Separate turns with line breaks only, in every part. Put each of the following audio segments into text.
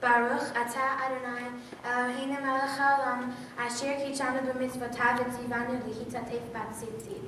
Baruch atah Adonai Eloheinu melech haolam asher kitshanu b'mitzvotav v'tzivanu lihitatef b'tzitzit.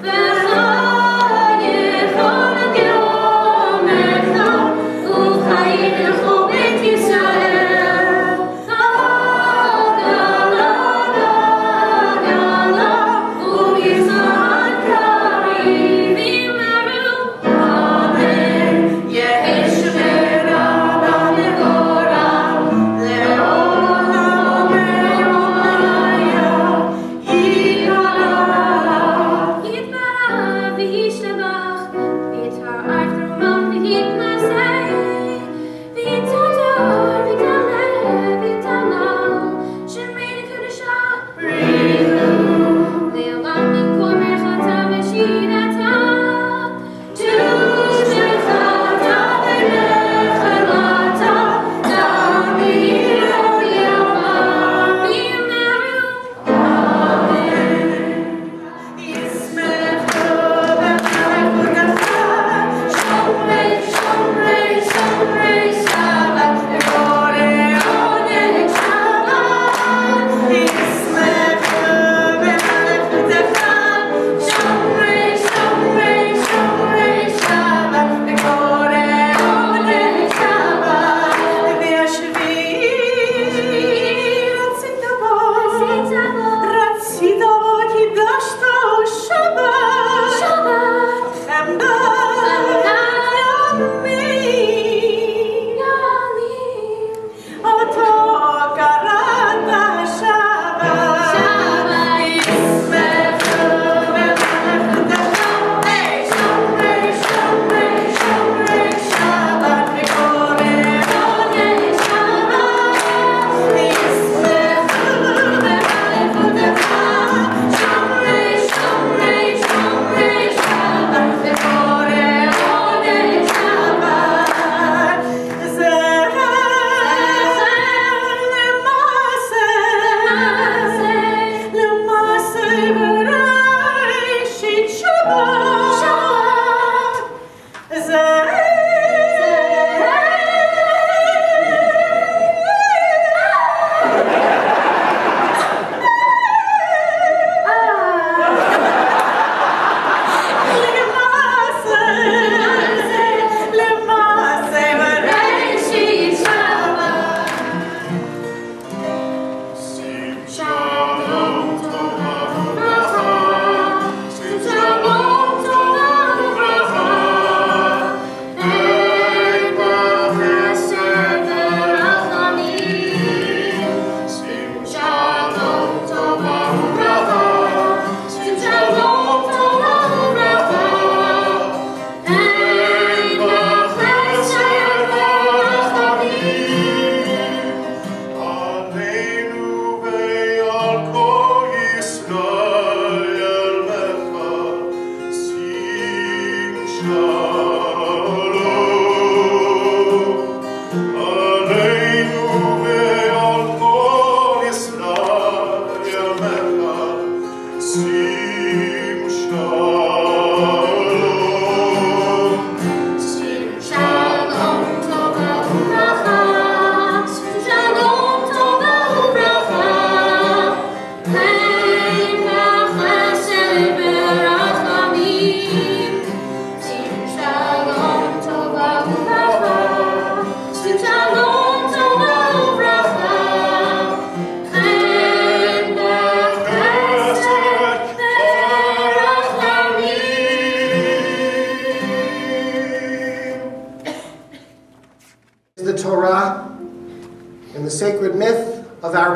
But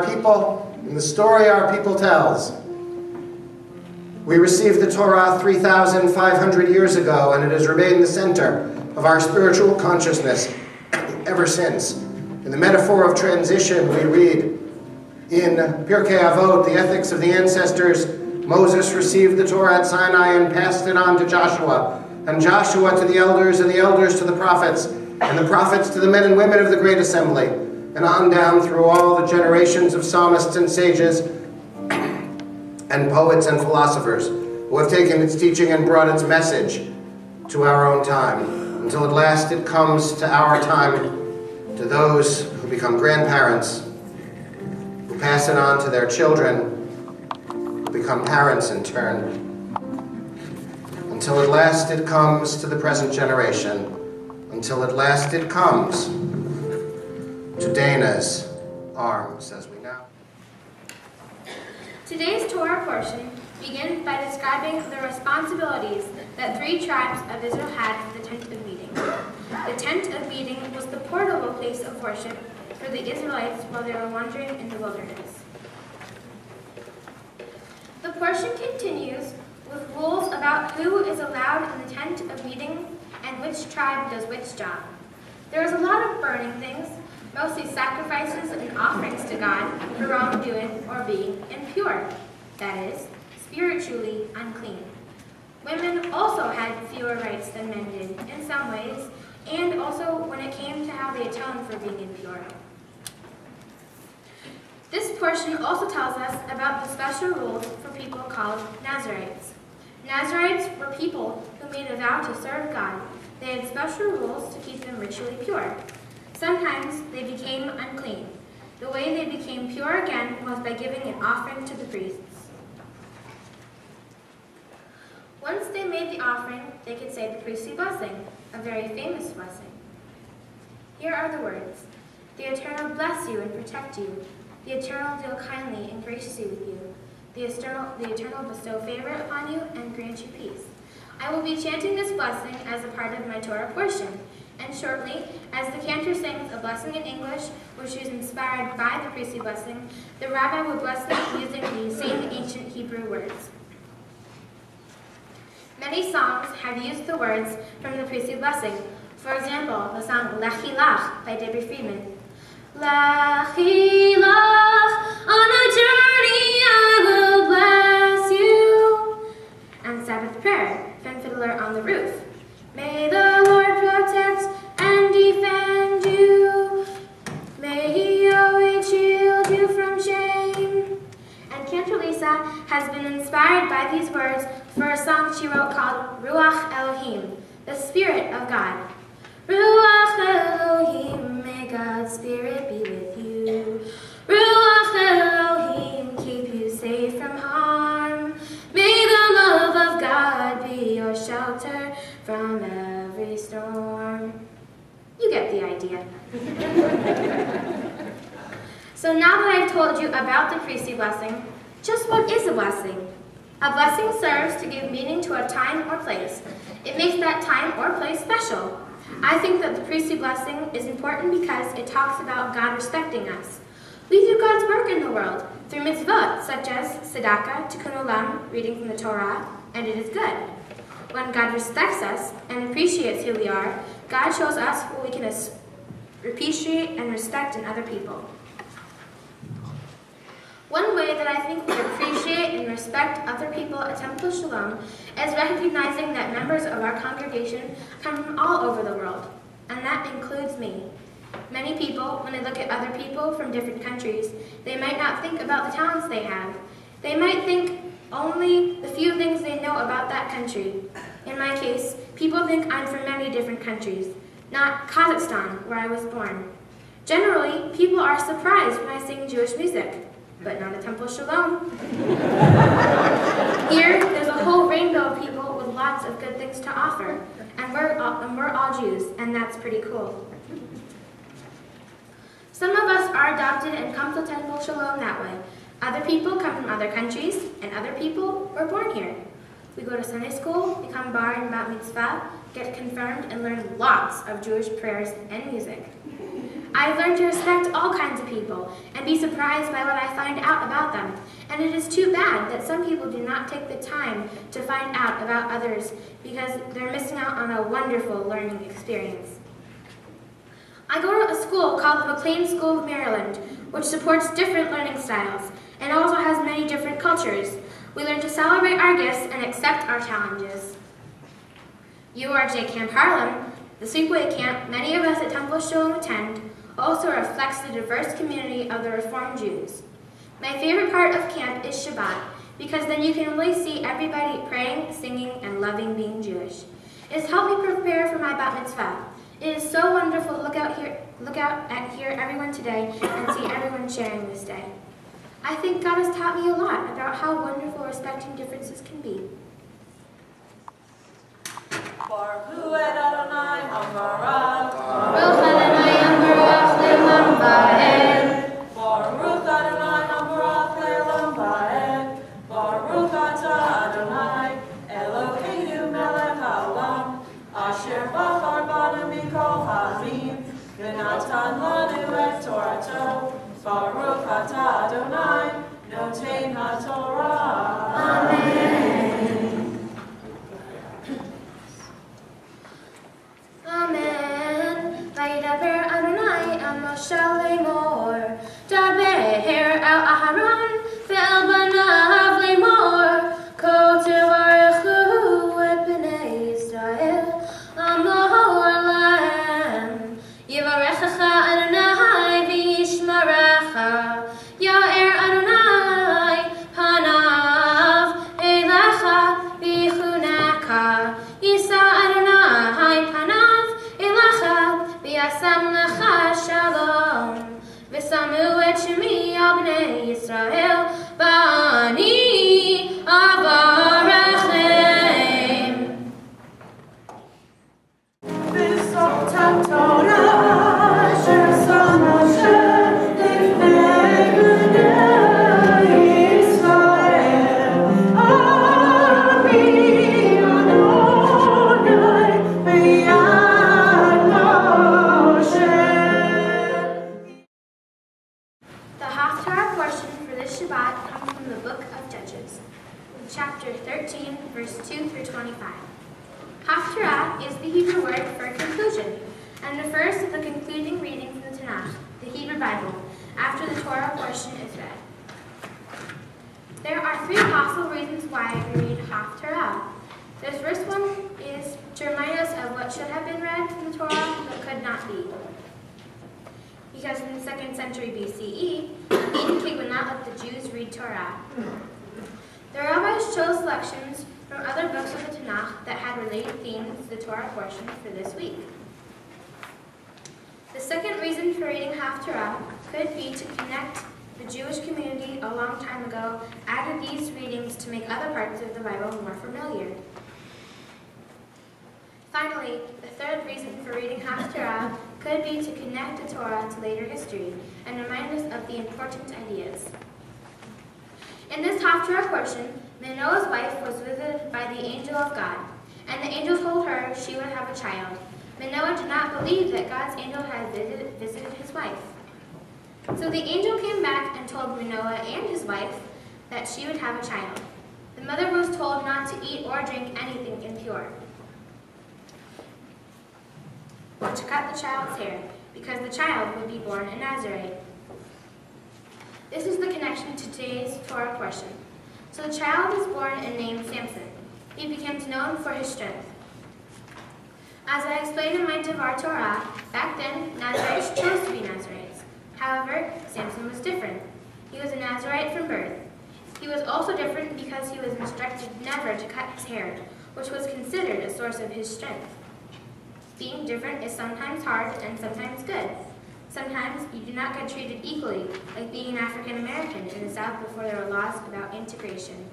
our people, in the story our people tells. We received the Torah 3,500 years ago, and it has remained the center of our spiritual consciousness ever since. In the metaphor of transition, we read in Pirkei Avot, the ethics of the ancestors, Moses received the Torah at Sinai and passed it on to Joshua, and Joshua to the elders, and the elders to the prophets, and the prophets to the men and women of the great assembly, and on down through all the generations of psalmists and sages, and poets and philosophers, who have taken its teaching and brought its message to our own time, until at last it comes to our time, to those who become grandparents, who pass it on to their children, who become parents in turn, until at last it comes to the present generation, until at last it comes to Dana's arms, as we know.
Today's Torah portion begins by describing the responsibilities that 3 tribes of Israel had for the Tent of Meeting. The Tent of Meeting was the portable place of worship for the Israelites while they were wandering in the wilderness. The portion continues with rules about who is allowed in the Tent of Meeting and which tribe does which job. There is a lot of burning things, mostly sacrifices and offerings to God for wrongdoing or being impure, that is, spiritually unclean. Women also had fewer rights than men did in some ways, and also when it came to how they atoned for being impure. This portion also tells us about the special rules for people called Nazarites. Nazarites were people who made a vow to serve God. They had special rules to keep them ritually pure. Sometimes they became unclean. The way they became pure again was by giving an offering to the priests. Once they made the offering, they could say the priestly blessing, a very famous blessing. Here are the words: "The Eternal bless you and protect you. The Eternal deal kindly and graciously with you. The Eternal bestow favor upon you and grant you peace." I will be chanting this blessing as a part of my Torah portion, and shortly, as the cantor sings a blessing in English, which is inspired by the priestly blessing, the rabbi will bless them using the same ancient Hebrew words. Many songs have used the words from the priestly blessing. For example, the song Lechi Lach by Debbie Friedman. Lechi Lach, on a journey I will bless you. And Sabbath prayer, Fen Fiddler on the Roof. May the Lord protect and defend you. May he always shield you from shame. And Cantor Lisa has been inspired by these words for a song she wrote called Ruach Elohim, the Spirit of God. Ruach Elohim, may God's Spirit be with you. Ruach Elohim, keep you safe from harm. May the love of God be your shelter from every storm. You get the idea. So now that I've told you about the priestly blessing, just what is a blessing? A blessing serves to give meaning to a time or place. It makes that time or place special. I think that the priestly blessing is important because it talks about God respecting us. We do God's work in the world through mitzvot, such as tzedakah, tikkun olam, reading from the Torah, and it is good. When God respects us and appreciates who we are, God shows us what we can appreciate and respect in other people. One way that I think we appreciate and respect other people at Temple Shalom is recognizing that members of our congregation come from all over the world, and that includes me. Many people, when they look at other people from different countries, they might not think about the talents they have. They might think only the few things they know about that country. In my case, people think I'm from many different countries, not Kazakhstan, where I was born. Generally, people are surprised when I sing Jewish music, but not at Temple Shalom. Here, there's a whole rainbow of people with lots of good things to offer, and we're all Jews, and that's pretty cool. Some of us are adopted and come to Temple Shalom that way. Other people come from other countries, and other people were born here. We go to Sunday school, become bar and bat mitzvah, get confirmed, and learn lots of Jewish prayers and music. I've learned to respect all kinds of people and be surprised by what I find out about them. And it is too bad that some people do not take the time to find out about others because they're missing out on a wonderful learning experience. I go to a school called the McLean School of Maryland, which supports different learning styles and also has many different cultures. We learn to celebrate our gifts and accept our challenges. URJ Camp Harlem, the sleepaway camp many of us at Temple Shalom attend, also reflects the diverse community of the Reformed Jews. My favorite part of camp is Shabbat, because then you can really see everybody praying, singing, and loving being Jewish. It has helped me prepare for my bat mitzvah. It is so wonderful to look out at here everyone today and see everyone sharing this day. I think God has taught me a lot about how wonderful respecting differences can be.
Baruch Hu et Adonai Habarach.
Baruch Adonai Habarach le'olam va'ed.
Baruch Adonai Habarach le'olam va'ed. Baruch atah Adonai Eloheinu melech haolam asher bachar banu mikol ha'amim v'natan lanu et Torato. Baruch atah Adonai noten haTorah.
Amen. Amen. Vaydaber Adonai el Moshe lemor. Daber el Aharon ve'el banav lemor. Kol tevarechu et bnei Yisrael amor lahem. Yivarechecha Adonai v'yishmarecha. Ya'er Adonai panav elecha v'yichuneka. Yisa Adonai panav elecha v'yasam lecha shalom. V'samu et shemi al bnei Yisrael v'ani avarechem.
V'sotam Torah asher sam Moshe lifnei bnei Yisrael. Ari Adonai b'yad Moshe.
The Haftarah portion for this Shabbat comes from the book of Judges, chapter 13, verse 2 through 25. Haftarah is the Hebrew word for conclusion and refers to the concluding reading from the Tanakh, the Hebrew Bible, after the Torah portion is read. There are three possible reasons why we read Haftarah. The first one is to remind us of what should have been read from the Torah but could not be. Because in the 2nd century BCE, the Median king would not let the Jews read Torah. The rabbis chose selections from other books of the Tanakh that had related themes to the Torah portion for this week. The second reason for reading Haftarah could be to connect the Jewish community a long time ago added these readings to make other parts of the Bible more familiar. Finally, the third reason for reading Haftarah could be to connect the Torah to later history and remind us of the important ideas. In this Haftarah portion, Manoah's wife was visited by the angel of God, and the angel told her she would have a child. Manoah did not believe that God's angel had visited his wife. So the angel came back and told Manoah and his wife that she would have a child. The mother was told not to eat or drink anything impure, or to cut the child's hair, because the child would be born a Nazarite. This is the connection to today's Torah portion. So the child was born and named Samson. He became known for his strength. As I explained in my Devar Torah, back then, Nazarites chose to be Nazarites. However, Samson was different. He was a Nazarite from birth. He was also different because he was instructed never to cut his hair, which was considered a source of his strength. Being different is sometimes hard and sometimes good. Sometimes you do not get treated equally, like being an African American in the South before there were laws about integration.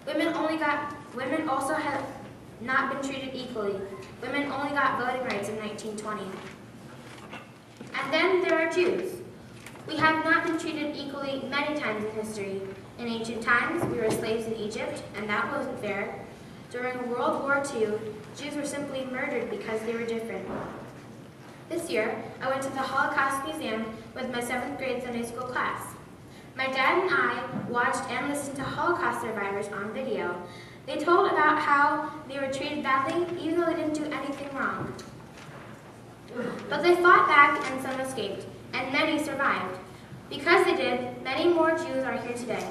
Women also have not been treated equally. Women only got voting rights in 1920. And then there are Jews. We have not been treated equally many times in history. In ancient times, we were slaves in Egypt, and that wasn't fair. During World War II, Jews were simply murdered because they were different. This year, I went to the Holocaust Museum with my 7th grade Sunday school class. My dad and I watched and listened to Holocaust survivors on video. They told about how they were treated badly even though they didn't do anything wrong. But they fought back and some escaped, and many survived. Because they did, many more Jews are here today.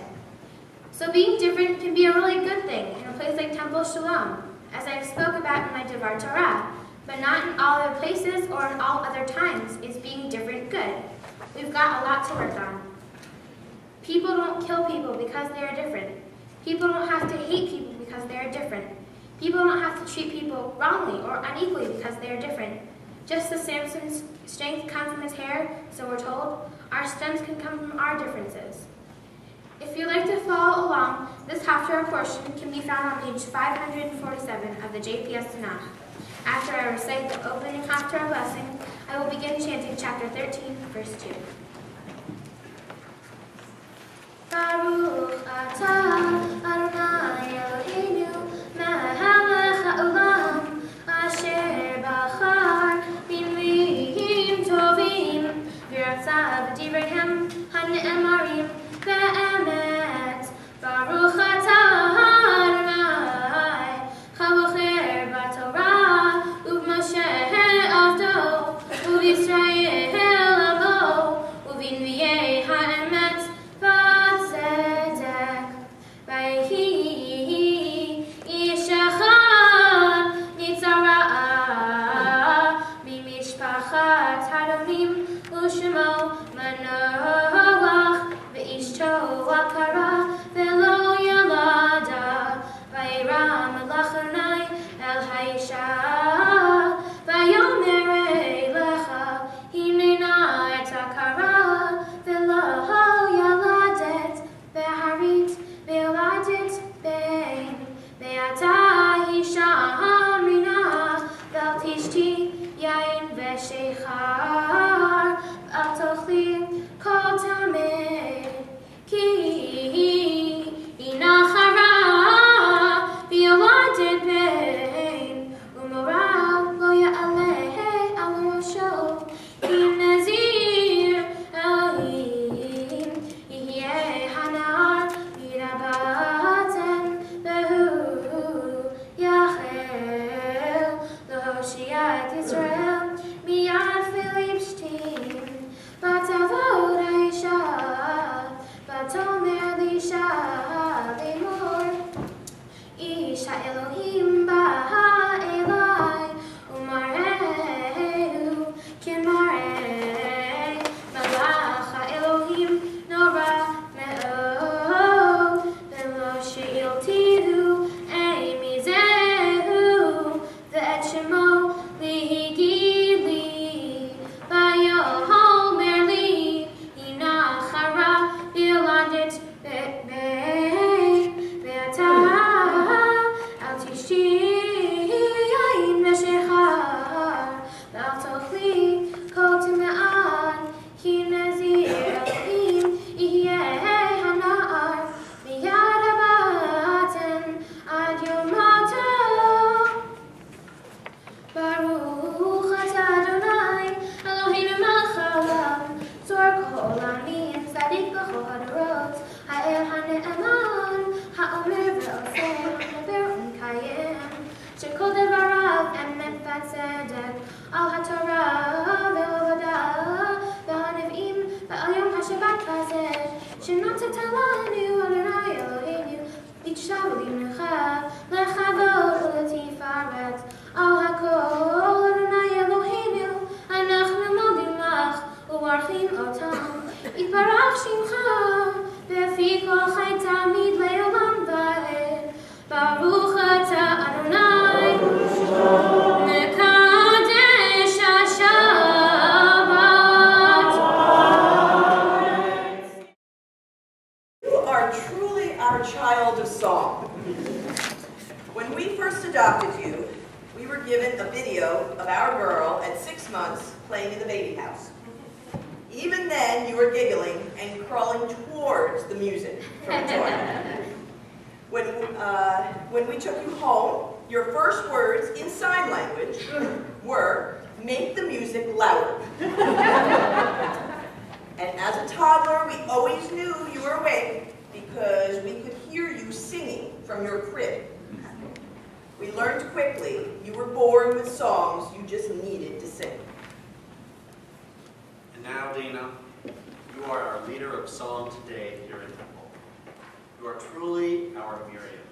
So being different can be a really good thing in a place like Temple Shalom, as I spoke about in my Devar Torah, but not in all other places or in all other times is being different good. We've got a lot to work on. People don't kill people because they are different. People don't have to hate people because they are different. People don't have to treat people wrongly or unequally because they are different. Just as Samson's strength comes from his hair, so we're told, our strengths can come from our differences. If you'd like to follow along, this Haftarah portion can be found on page 547 of the JPS Tanakh. After I recite the opening Haftarah blessing, I will begin chanting chapter 13, verse 2. Baruch atah Adonai Eloheinu melech haolam asher bachar b'milim tovim v'ratza b'divrayim hane'emarim be'emet. Baruch atah Adonai chabocher b'torah u'b'Moshe avdo u'b'Yisrael abo u'b'nbiei ha'emet
When we took you home, your first words in sign language were
make the music louder. And as a toddler, we always knew you were awake because we could hear you singing from your crib. We learned quickly you were born with songs you just needed to sing.
And now, Dana, you are our leader of song today here at Temple. You are truly our Miriam.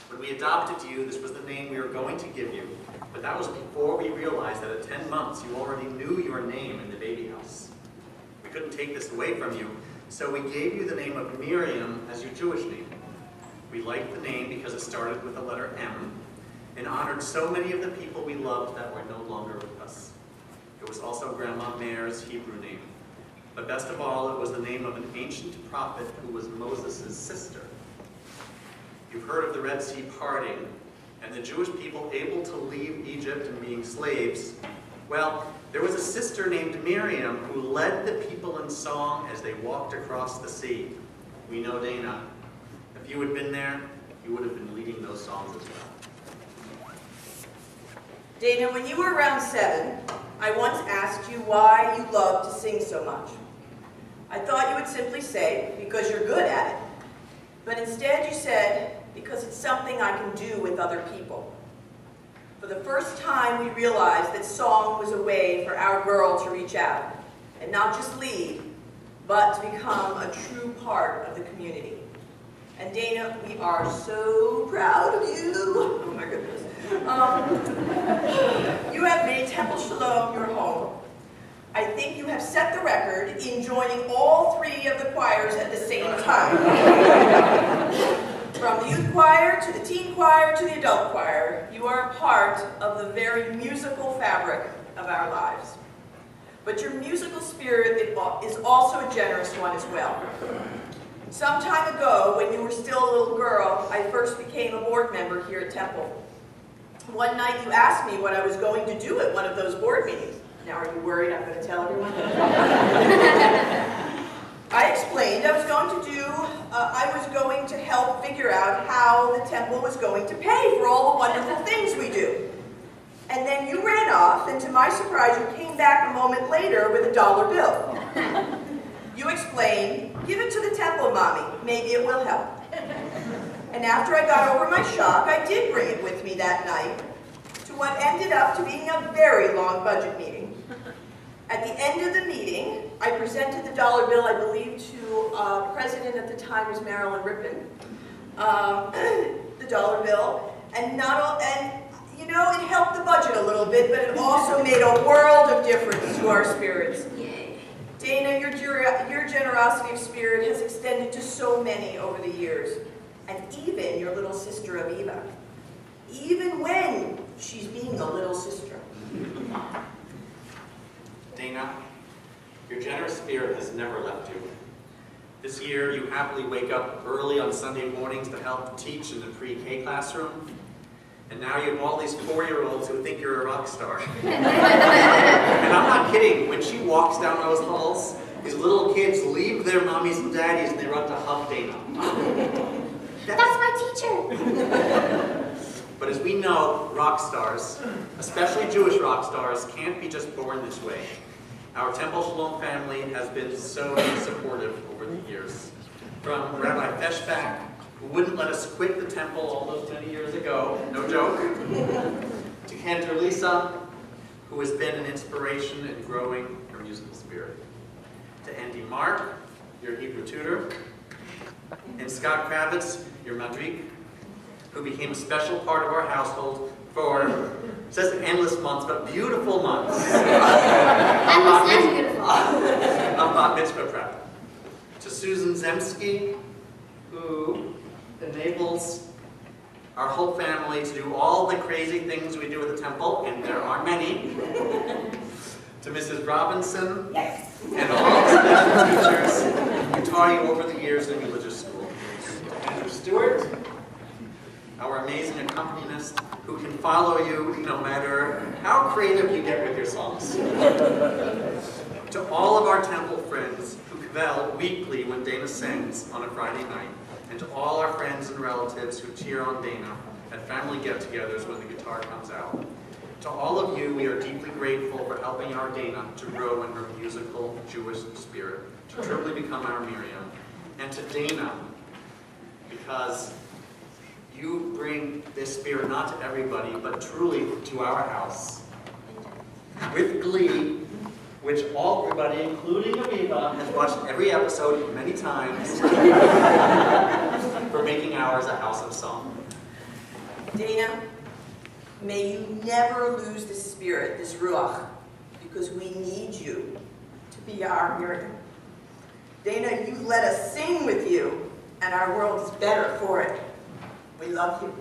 When we adopted you, this was the name we were going to give you, but that was before we realized that at 10 months you already knew your name in the baby house. We couldn't take this away from you, so we gave you the name of Miriam as your Jewish name. We liked the name because it started with the letter M and honored so many of the people we loved that were no longer with us. It was also Grandma Mayor's Hebrew name. But best of all, it was the name of an ancient prophet who was Moses' sister. You've heard of the Red Sea parting and the Jewish people able to leave Egypt and being slaves. Well, there was a sister named Miriam who led the people in song as they walked across the sea. We know, Dana, if you had been there, you would have been leading those songs as well.
Dana, when you were around 7, I once asked you why you loved to sing so much. I thought you would simply say, because you're good at it. But instead you said, because it's something I can do with other people. For the first time, we realized that song was a way for our girl to reach out, and not just lead, but to become a true part of the community. And Dana, we are so proud of you. Oh my goodness. You have made Temple Shalom your home. I think you have set the record in joining all 3 of the choirs at the same time. From the youth choir, to the teen choir, to the adult choir, you are a part of the very musical fabric of our lives. But your musical spirit is also a generous one as well. Some time ago, when you were still a little girl, I first became a board member here at Temple. One night you asked me what I was going to do at one of those board meetings. Now, are you worried I'm going to tell everyone? I explained I was going to help figure out how the temple was going to pay for all the wonderful things we do. And then you ran off, and to my surprise, you came back a moment later with a $1 bill. You explained, give it to the temple, Mommy. Maybe it will help. And after I got over my shock, I did bring it with me that night to what ended up to being a very long budget meeting. At the end of the meeting, I presented the $1 bill, I believe, to President at the time was Marilyn Rippon, the $1 bill, and you know, it helped the budget a little bit, but it also made a world of difference to our spirits. Yay. Dana, your generosity of spirit has extended to so many over the years, and even your little sister Aviva, even when she's being a little sister.
Dana, your generous spirit has never left you. This year, you happily wake up early on Sunday mornings to help teach in the pre-K classroom. And now you have all these 4-year-olds who think you're a rock star. And I'm not kidding. When she walks down those halls, these little kids leave their mommies and daddies and they run to hug Dana.
That's my teacher.
But as we know, rock stars, especially Jewish rock stars, can't be just born this way. Our Temple Shalom family has been so supportive over the years. From Rabbi Feshbach, who wouldn't let us quit the temple all those many years ago, no joke, to Cantor Lisa, who has been an inspiration in growing her musical spirit, to Andy Mark, your Hebrew tutor, and Scott Kravitz, your Madrik, who became a special part of our household for, it says endless months, but beautiful months.
Endless and beautiful.
Of Bat Mitzvah prep. To Susan Zemsky, who enables our whole family to do all the crazy things we do at the temple, and there are many. To Mrs. Robinson,
Yes.
and all the special teachers who taught you over the years in religious school. Andrew Stewart, our amazing accompanist, who can follow you no matter how creative you get with your songs. To all of our temple friends who kvel weekly when Dana sings on a Friday night, and to all our friends and relatives who cheer on Dana at family get-togethers when the guitar comes out. To all of you, we are deeply grateful for helping our Dana to grow in her musical Jewish spirit, to truly become our Miriam. And to Dana, because you bring this spirit not to everybody, but truly to our house. With glee, which everybody, including Aviva, has watched every episode many times, for making ours a house of song.
Dana, may you never lose this spirit, this ruach, because we need you to be our Miriam. Dana, you let us sing with you, and our world is better for it. We love you.